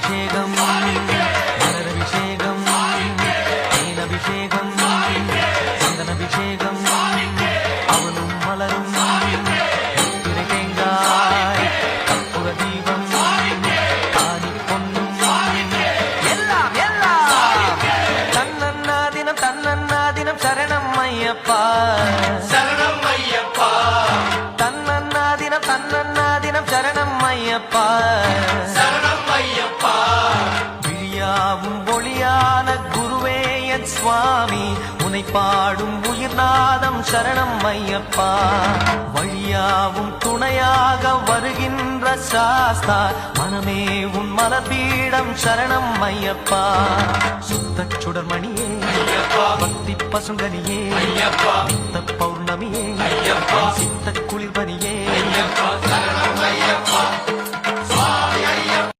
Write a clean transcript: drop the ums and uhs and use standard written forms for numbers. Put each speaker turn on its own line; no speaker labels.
அபிஷேகம் மலரபிஷேகம் தேனபிஷேகம் சந்தனபிஷேகம் அவனும் மலரும் திரை தேங்காய் கற்பூர தீபம் காணி பொன்னும் எல்லாம் எல்லாம் தன்னன்னா தினம் சரணம் ஐயப்பா
சரணம் ஐயப்பா
தன்னன்னா தினம் சரணம் ஐயப்பா
சரணம் ஐயப்பா
விழியாவும் ஒளியான குருவே என் சுவாமி உனை பாடும் உயிர்நாதம் சரணம் ஐயப்பா வழியாவும் துணையாக வருகின்ற சாஸ்தா மனமே உன் மலபீடம் சரணம் ஐயப்பா சுத்த சுடர்மணியே பக்தி பசுங்கனியே
ஐயப்பா
பௌர்ணமியே
ஐயப்பா
சித்த குளிர்பனியே
ஐயப்பா